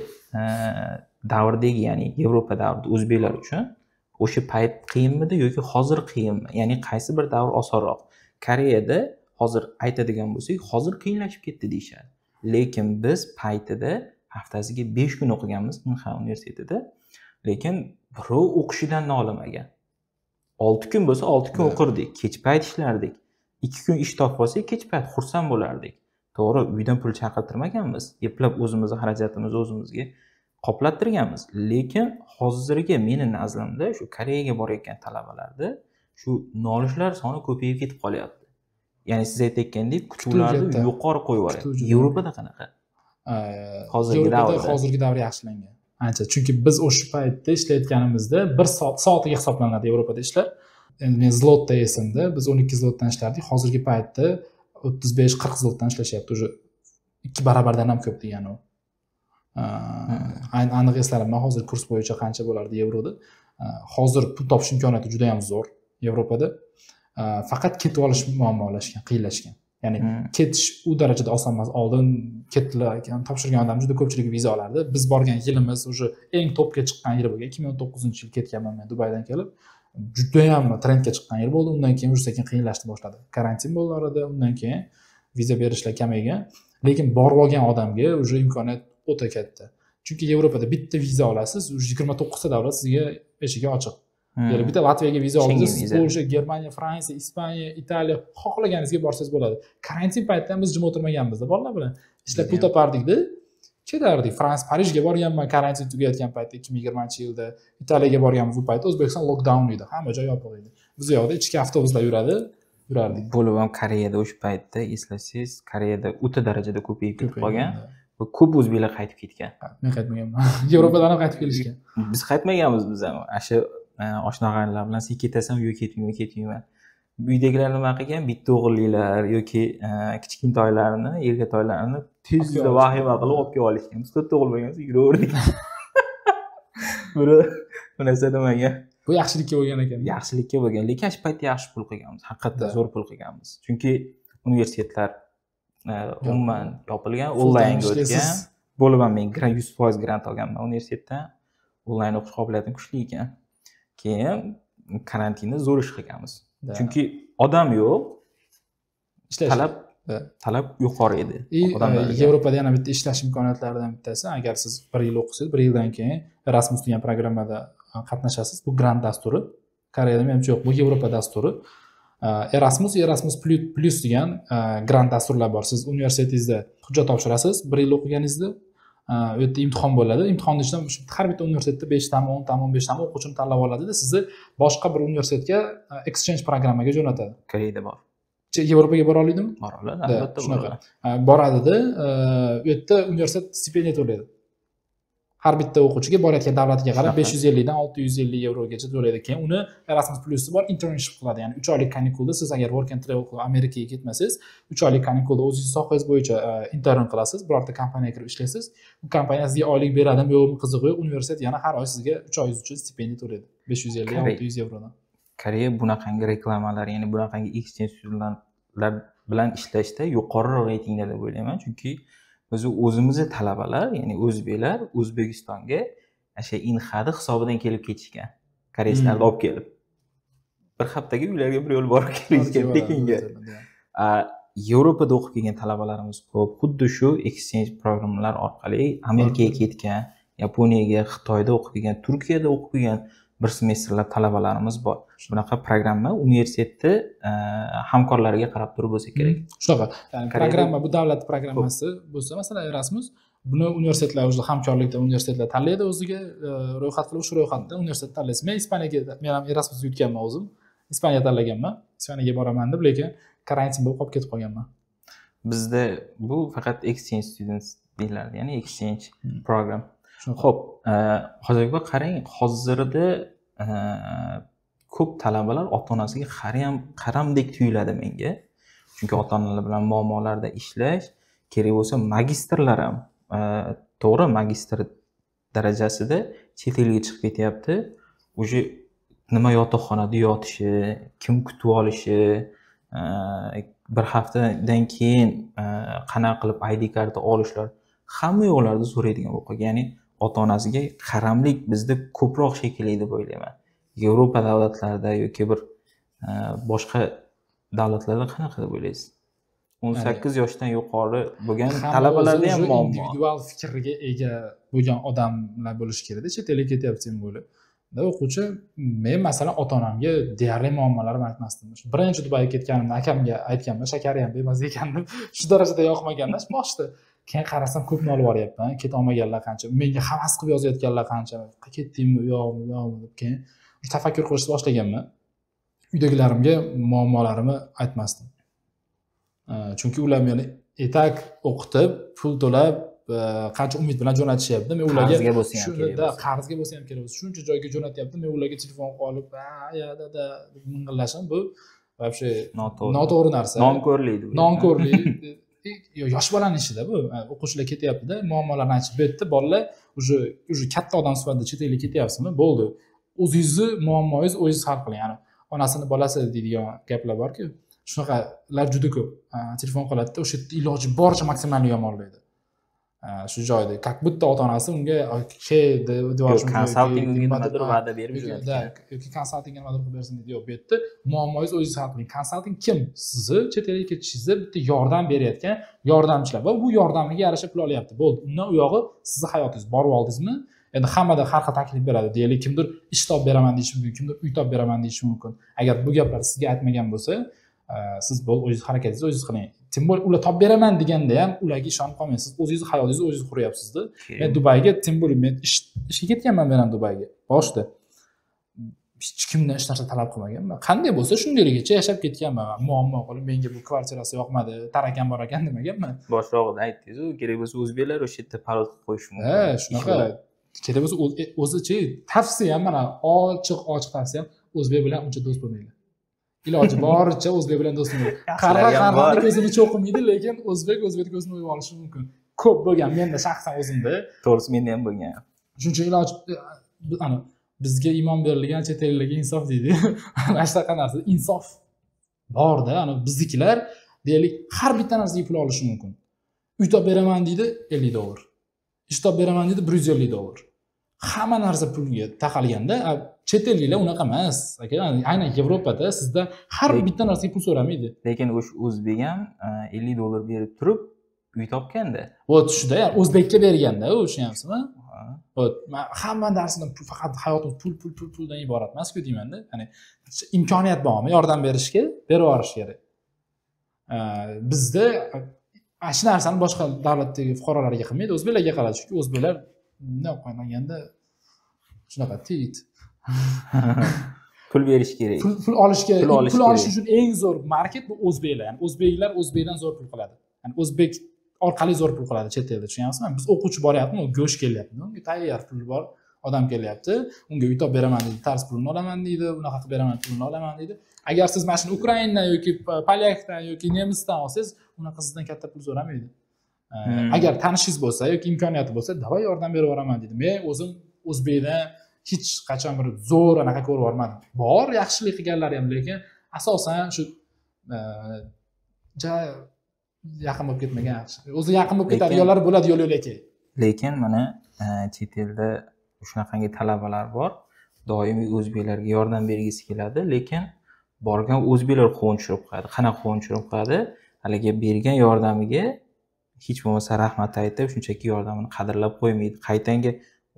A: davrdagi, ya'ni Yevropa davrida o'zbeklar uchun o'sha payt qiyinmidi yoki hozir qiyinmi? Ya'ni qaysi bir davr osonroq? Koreyada hozir aytadigan bo'lsak, hozir qiyinlashib ketdi deyshadi. Lekin biz paytida haftasiga 5 kun o'qiganmiz Inha universitetida. Lekin birov o'qishidan nolimagan. 6 kun bo'lsa 6 kun o'qirdik, kech payt ishlardik. 2 kun ish topib olsak, kech payt xursand bo'lardik. To'g'ri, uydan pul chaqirtirmaganmiz, eplab o'zimizning xarajatimizni o'zimizga qoplattirganmiz. Lekin hozirgi meni nazrimda shu Koreyaga borayotgan talabalarda shu nolishlar soni ko'payib ketib qolyapti. Ya'ni siz aytayotgandek, kutuvlarni yuqori qo'yib yuboradi. Yevropada qanaqa? Hozirgi davr
B: yaxshilangan. ancha. Chunki biz o'sha paytda ishlayotganimizda bir soatiga hisoblanadi Yevropada ishlar. Endi men zlotda esimda, biz 12 zlotdan ishlardik. Hozirgi paytda 35-40 zlotdan ishlashyapti. Уже 2 barobardan ham ko'p degani u. Aniq eslarim, hozir kurs bo'yicha qancha bo'lardi yevroda. Hozir pul topish imkoniyati juda ham zo'r Yevropada. Faqat ketib olish muammolashgan, qiyinlashgan. Ya'ni ketish u darajada oson emas. Oldin ketdilar ekan, topshirgan odam juda ko'pchilik viza olardi. Biz borgan yilimiz o'sha eng topga chiqqan yil bo'lgan. 2019-yil ketganman men Dubaydan kelib. Juda ham trendga chiqqan yil bo'ldi. Undan keyin o'sha sekin qiyinlashni boshladi. Karantin bo'ldi orada, undan keyin viza berishlar kamaygan. Lekin borib olgan odamga o'sha imkoniyat o'ta katta. Chunki Yevropada bitta viza olasiz, 29 ta davlat sizga eshigi ochiq. Ya'ni bitta Latviyaga viza oldingiz, Polsha, Germaniya, Fransiya, Ispaniya, Italiya xohlaganingizga borsangiz bo'ladi. Karantin paytida biz jim o'tirmaganmizda bolalar bilan ishlab pul topardik-da. Ketardik. Fransiya, Parijga borganman karantin tugatgan paytda 2020-yilda. Italiyaga borganmiz u paytda O'zbekiston lockdown edi. Hamma joy yopiq edi. Biz u yoqda ichki avtobuslar yurardik.
A: Bo'lib ham Koreyada o'sha paytda eslasangiz, Koreyada o'ta darajada ko'payib ketib qolgan. Ko'p o'zbeklar qaytib ketgan.
B: Men qaytmaganman. Yevropadan ham qaytib kelishgan.
A: Biz qaytmaganmiz biz ham. Asha oshna-og'aynilar bilan sen ketasan, yo'q ketmayman. Uydagilar nima qilgan? Bitta o'g'illiklar yoki kichkintoylarni, erkatoylarni tezda vahima qilib olib kelib olishgan. Biz to'rtta o'g'il bo'lganmiz, yuraverdik. Bu narsa nimaga?
B: Bu yaxshilikka bo'lgan ekan.
A: Yaxshilikka bo'lgan, lekin shu paytda yaxshi pul qilganmiz. Haqiqatda zo'r pul qilganmiz. Chunki universitetlar umuman yopilgan, onlaynga o'tgan. Bo'lib ham men 100% grant olganman universitetdan. Onlayn o'qish qobiliyatim kuchli ekan. Keyin karantinda zo'r ish qilganmiz. Chunki odam yo'q, talab yuqori edi.
B: Yevropada yana bitta ishlash imkoniyatlaridan bittasi, agar siz 1 yil o'qisangiz, 1 yildan keyin Erasmus degan programmada qatnashasiz. Bu grant dasturi. Koreyada menimcha yo'q, bu Yevropa dasturi. Erasmus plus degan grant dasturlar bor. Siz universitetingizda hujjat topshirasiz, 1 yil o'qiganingizda u yerda imtihon bo'ladi. Imtihonning ichidan har bitta universitetda 5 ta, 10 ta, 15 ta o'quvchini tanlab oladida, sizni boshqa bir universitetga exchange programmaga jo'natadi.
A: Koreyada bor.
B: Yevropaga bora oladimi?
A: Bora oladi, albatta
B: shunaqa. Boradida, u yerda universitet stipendiya to'laydi. Har bitta o'quvchiga borayotgan davlatiga qarab 550 dan 650 yevrogacha to'laydi. Keyin uni Erasmus Plus'i bor, internship qiladi. Ya'ni 3 oylik kanikulda siz agar work and travel qilib Amerikaga ketmasangiz, 3 oylik kanikulda o'zingiz sohangiz bo'yicha intern qilasiz, birorta kompaniyaga kirib ishlaysiz. Bu kompaniya sizga oylik beradimi, yo'qmi qiziq yo'q, universitet yana har oy sizga 3 oy uchun stipendiya to'laydi. 550-600 yevrodan.
A: Koreya bunaqangi reklamalar, ya'ni bunaqangi exchange studentlar bilan ishlashda yuqori reytingda deb o'ylayman. Chunki biz o'zimizni talabalar, ya'ni o'zbeklar O'zbekistonga o'sha inhadi hisobidan kelib ketishgan. Koreyslarni olib kelib. Bir haftaga uylarga bir yo'l borib kelishgan Pekinga. Yevropada o'qib kelgan talabalarimiz ko'p. Xuddi shu exchange programmalar orqali Amerikaga ketgan, Yaponiyaga, Xitoyda o'qib kelgan, Turkiyada o'qib kelgan bir semestrlab talabalarimiz bor. Bunaqa programma universitetda hamkorlariga qarab turib bo'lsa kerak.
B: Shunaqa. Ya'ni programma bu davlat programmasi bo'lsa, masalan Erasmus, buni universitetlar o'zi hamkorlikda universitetlar tanlaydi o'ziga ro'yxat qilib, shu ro'yxatdan universitet tanlaysiz. Men Ispaniyaga, men ham Erasmusga yutganman o'zim. Ispaniya tanlaganman. Ispaniyaga boraman deb, lekin karantin bo'lib qolib ketib qolganman.
A: Bizda bu faqat exchange students deyiladi, ya'ni exchange program. Xo'p, hozirga qarang, hozirda ko'p talabalar ota-onasiga qaramdek tuyuladi menga. Chunki ota-onalar bilan muammolarda ishlash, kerak bo'lsa magistrlar ham, to'g'ri, magistr darajasida chet elga chiqib ketyapti. O'sha nima yotoqxonada yotishi, kim kutib olishi, bir haftadan keyin qanaqa qilib ID karta olishlar, hamma yo'llarda so'raydigan bo'lib qolgan. Ya'ni ota-onasiga qaramlik bizda ko'proq shekilli deb o'ylayman. Yevropa davlatlarida yoki bir boshqa davlatlarda qanaqa deb o'ylaysiz? 18 yoshdan yuqori bo'lgan talabalarda ham muammo.
B: Individual fikriga ega bo'lgan odamlar bo'lishi kerak-da, chet elga ketyapti bo'lib. O'quvchi, men masalan ota-onamga deyarli muammolarimni aytmasdim. Birinchi Dubayga ketganimda akamga aytganman, shakari ham bemaza ekan deb, shu darajada yoqmaganda boshda. Keyin qarasam ko'p nolib boryapman, keta olmaganlar qancha, menga havas qilib yozayotganlar qancha, ketdingmi, yo'qmi deb keyin tafakkur qilishni boshlaganman. Uydagilarimga muammolarimni aytmasdim. Chunki ular meni etak o'qitib, pul to'lab qancha umid bilan jo'natishyapti. Men ularga
A: qarzga bo'lsa ham kerak
B: shunda
A: bo'lsa.
B: qarzga bo'lsa ham kerak bo'lsa, shuncha joyga jo'natyapti. Men ularga telefon qilib, ya dada deb ming'illashim bu вообще noto'g'ri narsa.
A: Nonko'rlik.
B: Nonko'rlik. Yosh bolaning ishida bu. O'quvchilar ketyapti-da, muammolarni aytib berdi. Bolalar уже katta odam sifatida chet elga ketyapsizmi? Bo'ldi. O'zingizni muammongiz o'zingiz hal qiling. Ya'ni onasini bolasi deydigan gaplar bor-ku. Shunaqalar juda ko'p. Telefon qiladi-da, o'sha yerda iloji boricha maksimal yomonlaydi. Shu joyda как будто ota-onasi unga
A: konsalting nimadir va'da berib jo'natgan.
B: yoki konsaltingga nimadir qilib bersin deydi. Yo'q, bu yerda muammongizni o'zingiz hal qiling. Konsalting kim? Sizni chet elga ketishingizda bitta yordam berayotgan yordamchilar va bu yordamga yarasha pul olyapti. Bo'ldi. Undan u yog'i sizni hayotingiz borib oldingizmi? Endi hammada har xil taklif beradi. Deylik, kimdir ish topib beraman deyishi mumkin, kimdir uy topib beraman deyishi mumkin. Agar bu gaplar sizga aytmagan bo'lsa, siz o'zingiz harakatingizni o'zingiz qiling. Tim bo'l ular topib beraman deganda ham ularga ishonib qolmang. Siz o'zingizni hayotingizni o'zingiz quryapsiz-da. Men Dubayga tim bo'l men ishga ketganman men ham Dubayga. Boshida hech kimdan hech narsa talab qilmaganman. Qanday bo'lsa shundayligicha yashab ketganman. Muammo qilib menga bu kvartirasi yoqmadi, tarakam bor ekan demaganman.
A: Boshlig'ida aytdingiz-ku, kerak bo'lsa o'zbeklar o'sha yerda parod qilib qo'yish mumkin.
B: Shunaqa. Kerak bo'lsa o'zichi tavsiya ham mana ochiq tavsiyam o'zbek bilan uncha do'st bo'lmanglar. Iloji boricha o'zbek bilan do'st bo'ling. Qarg'a ko'zini cho'qimaydi, lekin o'zbek ko'zini o'yib olishi mumkin. Ko'p bo'lgan menda shaxsan o'zimda.
A: To'g'risi menda ham bo'lgan.
B: Shuning uchun iloji ana bizga iymon berilgan chet elliklarga insof deydi. Mana shunaqa narsa insof borda, ana biznikilar deylik har bitta narsaga pul olishi mumkin. Uy topib beraman deydi $50. Ish topib beraman deydi $150. Hamma narsa pulga taqalganda, chet elliklar unaqa emas. Aynan Yevropada sizdan har bitta narsaga pul so'ramaydi.
A: Lekin o'sha o'zbek ham $50 berib turib uy topganda.
B: O't shunda, ya'ni o'zbekka berganda o'sha-hamsizmi? O't hamma narsadan faqat hayotimiz puldan iborat emas-ku deyman-da. Ya'ni imkoniyat bormi yordam berishga, berib yuborish kerak. Bizda shu narsani boshqa davlatdagi fuqarolarga qilmaydi, o'zbeklarga qiladi. Chunki o'zbeklar bunday qo'ymaganda shunaqa tit.
A: Pul berish kerak.
B: Pul olishga, pul olish uchun eng zo'r market bu o'zbeklar. Ya'ni o'zbeklar o'zbekdan zo'r pul qiladi. Ya'ni o'zbek orqali zo'r pul qiladi chet elda, tushunyapsizmi? Biz o'quvchi boryapmiz, u go'sht kelyapti. Unga tayyor pul bor, odam kelyapti. Unga uy topib beraman deydi, tars pulini olaman deydi, unaqa qilib beraman, pulini olaman deydi. Agar siz mana shuni Ukrainadan yoki Polyakdan yoki Nemisdan olsangiz, unaqa sizdan katta pul so'ramaydi. Agar tanishingiz bo'lsa yoki imkoniyati bo'lsa, "Davay yordam berib yuboraman" deydi. Men o'zim o'zbekdan hech qachon bir zo'r anaqa ko'rib yubormadim. Bor, yaxshilik qilganlar ham, lekin asosan shu yaqin bo'lib ketmagan yaxshi. O'zi yaqin bo'lib ketadiganlar bo'ladi yo'l-yo'lakay.
A: Lekin mana chet elda shunaqangi talabalar bor. Doimiy o'zbeklarga yordam bergisi keladi, lekin borgan o'zbeklar quvonchirib qo'yadi. Qanaqa quvonchirib qo'yadi? Haligi bergan yordamiga hech bo'lmasa rahmat aytib, shunchaki yordamini qadrlab qo'ymaydi. Qaytanga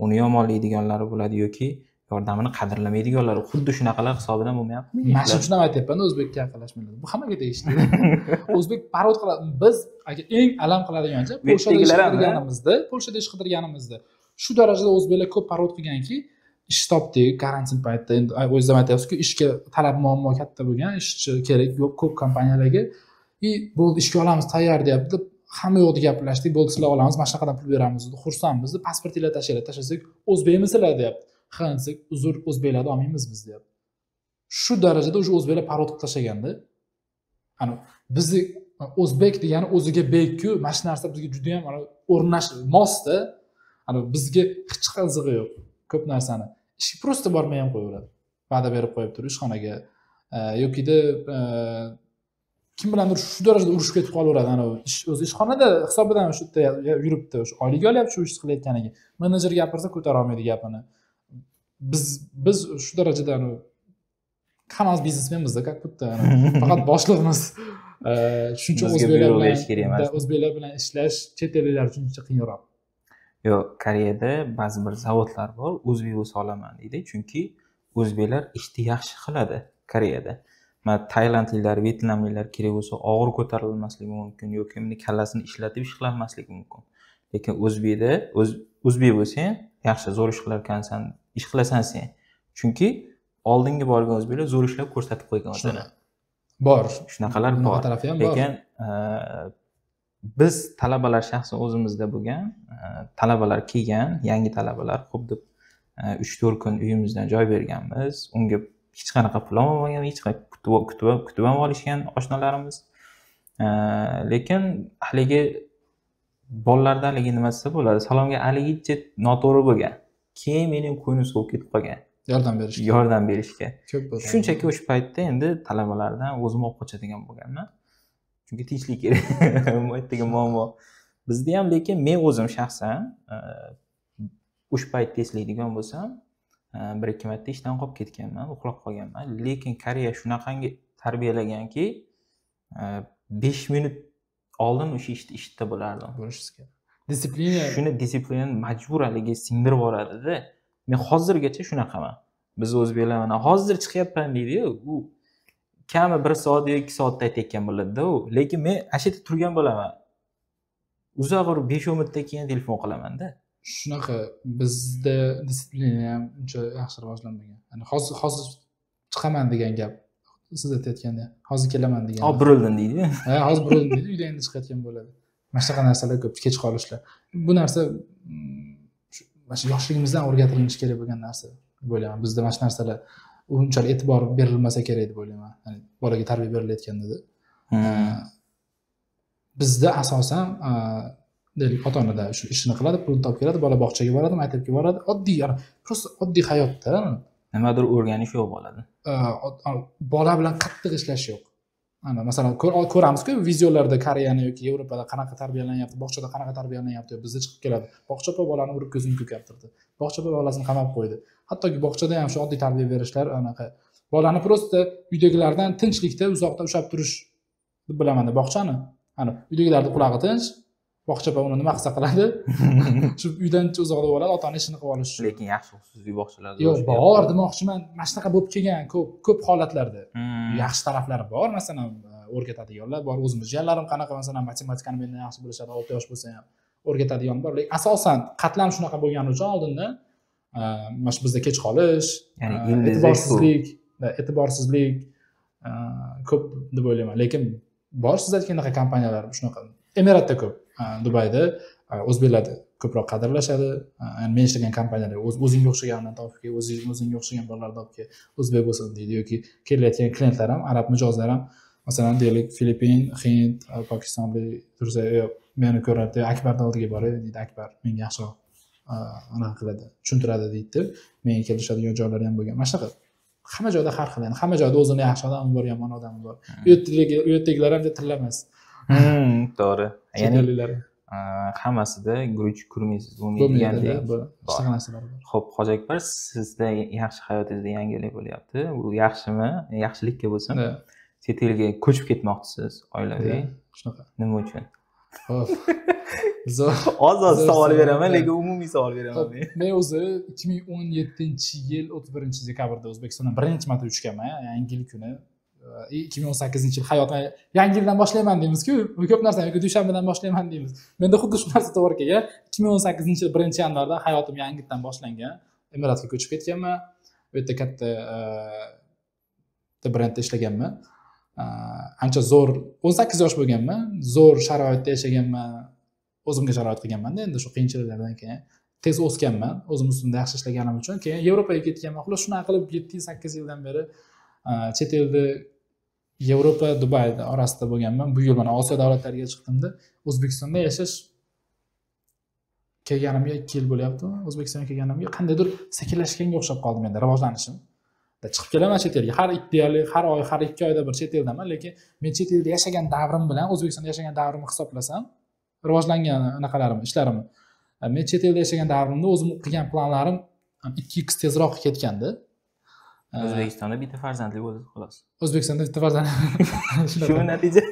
A: uni yomonlaydiganlari bo'ladi yoki yordamini qadrlamaydiganlar. Xuddi shunaqalar hisobidan bo'lmayaptimi?
B: Mana shuni aytyapman, o'zbekka yaqinlashmaydi. Bu hammaga tegishli. O'zbek parod qiladi. Biz eng alam qiladigancha Polshada ish qidirganimizda shu darajada o'zbeklar ko'p parod qilganki, ish topdik karantin paytida. Endi o'zim aytyapsiz-ku, ishga talab muammo katta bo'lgan, ishchi kerak ko'p kompaniyalarga. Bo'ldi, ishga olamiz, tayyor deyapti. Hamma yo'qda gaplashdik, bo'ldi sizlar olamiz, mana shunaqadan pul beramiz dedi. Xursandmiz, pasportinglar tashlasak, o'zbekmisizlar deyapti. Ha, desak, uzr, o'zbeklarni olmaymiz biz deyapti. Shu darajada o'sha o'zbeklar parod qilib tashlaganda, ana bizni o'zbek degani o'ziga bekku, mana shu narsa bizga juda ham o'rnash mosda, ana bizga hech qizig'i yo'q. Ko'p narsani ishga prosta bormay ham qo'yaveradi. Va'da berib qo'yib turib ishxonaga yokida kim bilandir shu darajada urushib ketib qolaveradi. Ana o'zi ishxonada hisobidan shu yerda yuribdi, shu oylik olyapti shu ish qilayotganiga. Menejer gapirsa ko'tara olmaydi gapini. Biz shu darajada hammamiz biznesmenmizda, как будто faqat boshlig'imiz. Shuncha o'zbeklar bilan ishlash chet elliklar uchun juda qiyinroq.
A: Yo'q, Koreyada ba'zi bir zavodlar bor, o'zbek bo'lsa olaman deydi, chunki o'zbeklar ishni yaxshi qiladi Koreyada. Mana tailandliklar, vyetnamliklar kerak bo'lsa og'ir ko'tarilmasligi mumkin yoki uni kallasini ishlatib ish qilmasligi mumkin. Lekin o'zbekda o'zbek bo'lsang, yaxshi zo'r ish qilarkansan, ish qilasan sen. Chunki oldingi borgan o'zbeklar zo'r ishlab ko'rsatib qo'ygan o'zini.
B: Bor.
A: Shunaqalar bor. Lekin biz talabalar shaxsan o'zimizda bo'lgan, talabalar kelgan, yangi talabalar xuddi 3-4 kun uyimizdan joy berganmiz. Unga hech qanaqa pul olmagan, hech qanaqa kutib ham olishgan oshnalarimiz. Lekin haligi bolalarda haligi nima desa bo'ladi, salomga haligicha noto'g'ri bo'lgan. Keyin mening ko'nglim sovib ketib qolgan. Yordam berishga.
B: Ko'p bo'ldi.
A: Shunchaki o'sha paytda endi talabalardan o'zim olib qochadigan bo'lganman. Chunki tinchlik kerak. Bu yerdagi muammo. Bizda ham lekin men o'zim shaxsan o'sha paytda eslaydigan bo'lsam, 1-2 marta ishdan qolib ketganman, uxlab qolganman. Lekin Koreya shunaqangi tarbiyalaganki, 5 minut oldin o'sha ishda bo'lardim.
B: Bo'lishingiz kerak. Disiplina.
A: Shuni disiplinani majbur haligi singdirib yuboradi-da. Men hozirgacha shunaqaman. Biz o'zbeklar mana hozir chiqyapman deydi-yu, u kami 1 soat yoki 2 soatda aytayotgan bo'ladi-da u. Lekin men ashu yerda turgan bo'laman. Uzoqroq 5 minutdan keyin telefon qilaman-da.
B: Shunaqa bizda disiplina ham uncha yaxshi rivojlanmagan. Ya'ni hozir chiqaman degan gap. Siz aytayotganda hozir kelaman degan.
A: Burildim deydi.
B: Ha, hozir burildim deydi, uydan endi chiqayotgan bo'ladi. Mana shunaqa narsalar ko'p, kech qolishlar. Bu narsa mana shu yoshligimizdan o'rgatilinishi kerak bo'lgan narsa deb o'ylayman. Bizda mana shu narsalar unchalik e'tibor berilmasa kerak deb o'ylayman. Ya'ni bolaga tarbiya berilayotganda. Bizda asosan deylik ota-onada shu ishini qiladi, pulni topib keladi, bola bog'chaga boradi, maktabga boradi, oddiy, ya'ni prosta oddiy hayotda
A: nimadir o'rganish yo'q bo'ladi.
B: Bola bilan qattiq ishlash yo'q. Ana masalan ko'ramiz-ku videolarda Koreyani yoki Yevropada qanaqa tarbiyalanyapti, bog'chada qanaqa tarbiyalanyapti, bizda chiqib keladi. Bog'cha bolani urib ko'zini ko'kartirdi. Bog'cha bolasini qamab qo'ydi. Hattoki bog'chada ham shu oddiy tarbiya berishlar anaqa. Bolani prosta uydagilardan tinchlikda uzoqda ushlab turish deb bilaman bog'chani. Ana uydagilarning qulog'i tinch, bog'cha uni nima qilsa qiladi. Shu uydan uzoqda bo'ladi, ota-ona ishini qilib olish.
A: Lekin yaxshi xususiy bog'chalarda
B: yo'q, bor demoqchiman. Mana shunaqa bo'lib kelgan ko'p holatlarda. Yaxshi taraflari bor, masalan, o'rgatadiganlar bor. O'zimiz jiyanlarim qanaqa masalan matematikani mendan yaxshi bilishadi, 6 yosh bo'lsa ham o'rgatadigan bor. Lekin asosan qatlam shunaqa bo'lgani uchun oldinda mana shu bizda kech qolish, ya'ni e'tiborsizlik ko'p deb o'ylayman. Lekin bor siz aytgandek kompaniyalar shunaqa. Emiratda ko'p, Dubayda o'zbeklar ko'proq qadrlashadi. Ya'ni men ishlagan kompaniyalar o'zingga o'xshagandan topib kel, o'zingga o'xshagan bolalarni topib kel, o'zbek bo'lsin deydi yoki kelayotgan klientlar ham, arab mijozlar ham masalan deylik Filippin, Hind, Pokistonlik tursa, meni ko'radi, Akbarning oldiga boray deydi, Akbar menga yaxshiroq anaqa qiladi, tushuntiradi deydi. Menga kelishadigan joylari ham bo'lgan. Mana shunaqa. Hamma joyda har xil, ya'ni hamma joyda o'zini yaxshi odami bor, yomon odami bor. U yerdagilar ham tillamas.
A: To'g'ri. Ya'ni hammasida guruch kurmaysiz bo'lmaydigandek
B: boshqa narsalar bor.
A: Xo'p, Hoji Akbar, sizda yaxshi hayotingizda yangilik bo'lyapti. Bu yaxshimi? Yaxshilikka bo'lsin. Chet elga ko'chib ketmoqchisiz, oilaviy.
B: Shunaqa.
A: Nima uchun?
B: Xo'p.
A: Oz savol beraman, lekin umumiy savol beraman men.
B: Men o'zi 2017-yil 31-dekabrda O'zbekistondan birinchi marta uchganman, Yangi yil kuni. 2018-yil hayotni yangi yildan boshlayman deymiz-ku. Ko'p narsani dushanbadan boshlayman deymiz. Menda xuddi shu narsa to'g'ri kelgan. 2018-yil 1-yanvarda hayotim yangitdan boshlangan. Emiratga ko'chib ketganman. Bu yerda katta brendda ishlaganman. Ancha zo'r 18 yosh bo'lganman. Zo'r sharoitda yashaganman. O'zimga sharoit qilganman-da, endi shu qiyinchiliklardan keyin tez o'sganman. O'zim ustimda yaxshi ishlaganim uchun keyin Yevropaga ketganman. Xulosa shunaqa qilib 7-8 yildan beri chet elda Yevropa, Dubayda orasida bo'lganman. Bu yil mana Osiyo davlatlariga chiqdimda, O'zbekistonda yashash kelganimga 2 yil bo'lyapti. O'zbekistonga kelganimga qandaydir sekinlashganga o'xshab qoldi menda rivojlanishim. Chiqib kelaman chet elga. Har oy, har 2 oyda bir chet eldaman, lekin men chet elda yashagan davrim bilan O'zbekistonda yashagan davrimni hisoblasam, rivojlangan anaqalarim, ishlarim. Men chet elda yashagan davrimda o'zim qilgan planlarim 2x tezroq ketganda.
A: O'zbekistonda bitta farzandli bo'ldi, xolos.
B: O'zbekistonda bitta farzandli.
A: Shu natija.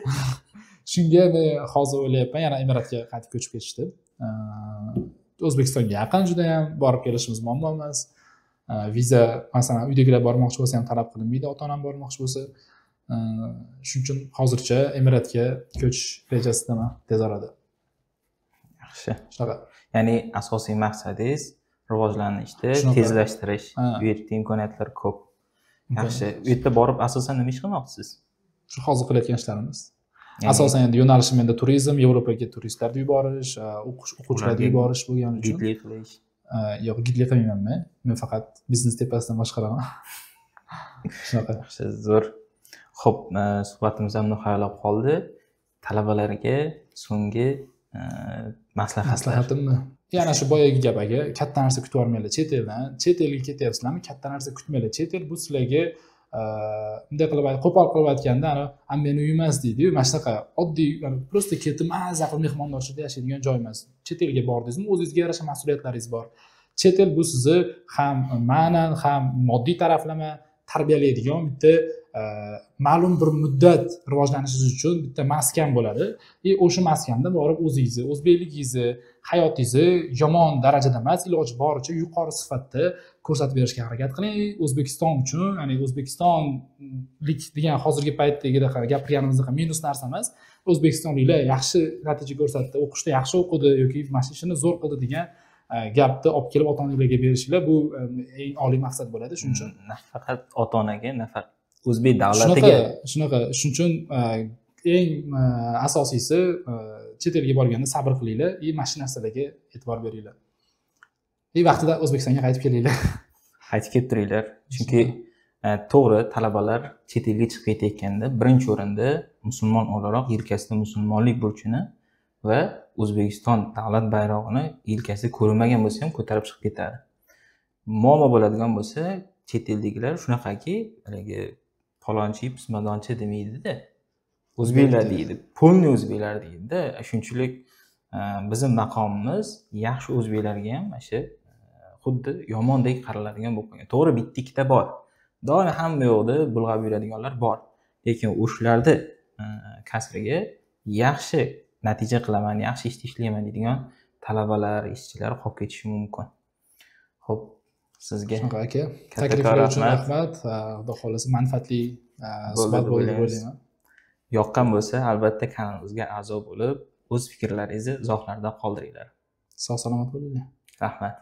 B: Shunga men hozir o'ylayapman, yana Emiratga qaytib ko'chib ketishdi. O'zbekistonga yaqin juda ham borib kelishimiz muammo emas. Viza, masalan, uydagilar bormoqchi bo'lsa ham talab qilinmaydi, ota-onam bormoqchi bo'lsa. Shuning uchun hozircha Emiratga ko'chish rejasidaman tez orada.
A: Yaxshi.
B: Shunaqa.
A: Ya'ni asosiy maqsadingiz rivojlanishni tezlashtirish. Bu yerda imkoniyatlar ko'p. Yaxshi. U yerda borib asosan nima ish qilmoqchisiz?
B: Shu hozir qilayotgan ishlarimiz. asosan endi yo'nalishim endi turizm, Yevropaga turistlarni yuborish, o'quvchilarni yuborish bo'lgani uchun
A: gidlik qilish.
B: yo'q, gidlik qilmayman men faqat biznes tepasidan boshqaraman. Shunaqa.
A: Zo'r. Xo'p, suhbatimiz ham nihoyalab qoldi. Talabalarga so'nggi
B: maslahatimmi? Yana shu boyagi gap aka, katta narsa kutib olmanglar chet eldan. Chet elga ketyapsizlarmi? Katta narsa kutmanglar. Chet el bu sizlarga bunday qilib qo'pol qilib aytganda, meni uy emas deydi-yu, mana shunaqa oddiy, prosta ketib mazza qilib mehmondorchilikda yashaydigan joy emas. Chet elga bordingizmi, o'zingizga yarasha mas'uliyatlaringiz bor. Chet el bu sizni ham ma'nan, ham moddiy taraflama tarbiyalaydigan bitta ma'lum bir muddat rivojlanishingiz uchun bitta maskan bo'ladi. O'sha maskanda borib o'zingizni, o'zbekligingizni, hayotingizni yomon darajada emas, iloji boricha yuqori sifatda ko'rsatib berishga harakat qiling. O'zbekiston uchun, ya'ni O'zbekistonlik degan hozirgi paytdagida gapirganimizda minus narsa emas. O'zbekistonliklar yaxshi natija ko'rsatdi, o'qishda yaxshi o'qidi yoki mana shu ishni zo'r qildi degan gapni olib kelib ota-onalarga berishinglar bu eng oliy maqsad bo'ladi. Shuning uchun
A: nafaqat ota-onaga, nafaqat o'zbek davlatiga.
B: Shuning uchun eng asosiysi chet elga borganda sabr qilinglar, mana shu narsalarga e'tibor beringlar. Vaqtida O'zbekistonga qaytib kelinglar.
A: Qaytib kelib turinglar. Chunki to'g'ri, talabalar chet elga chiqib ketayotganda birinchi o'rinda musulmon o'laroq yelkasida musulmonlik burchini va O'zbekiston davlat bayrog'ini yelkasida ko'rmagan bo'lsa ham ko'tarib chiqib ketadi. Muammo bo'ladigan bo'lsa, chet eldagilar shunaqaki, haligi falonchi, pismadonchi demaydi-da. O'zbeklar deydi, polni o'zbeklar deydi-da. Shunchalik bizning maqomimiz yaxshi o'zbeklarga ham o'sha xuddi yomondek qaraladigan bo'lib qolgan. To'g'ri, bitta ikkita bor. Doim hamma yo'qda bulg'ab yuradiganlar bor. Lekin o'shalarda kasriga yaxshi natija qilaman, yaxshi ish ishlayman deydigan talabalar, ishchilar qolib ketishi mumkin. Xo'p, sizga
B: shunaqa aka, takliflar uchun rahmat. Xudo xolasa manfaatli suhbat bo'ldi deb o'ylayman.
A: Yoqqan bo'lsa, albatta kanalimizga a'zo bo'lib, o'z fikrlaringizni izohlarda qoldiringlar.
B: Sog' salomat bo'linglar.
A: Rahmat.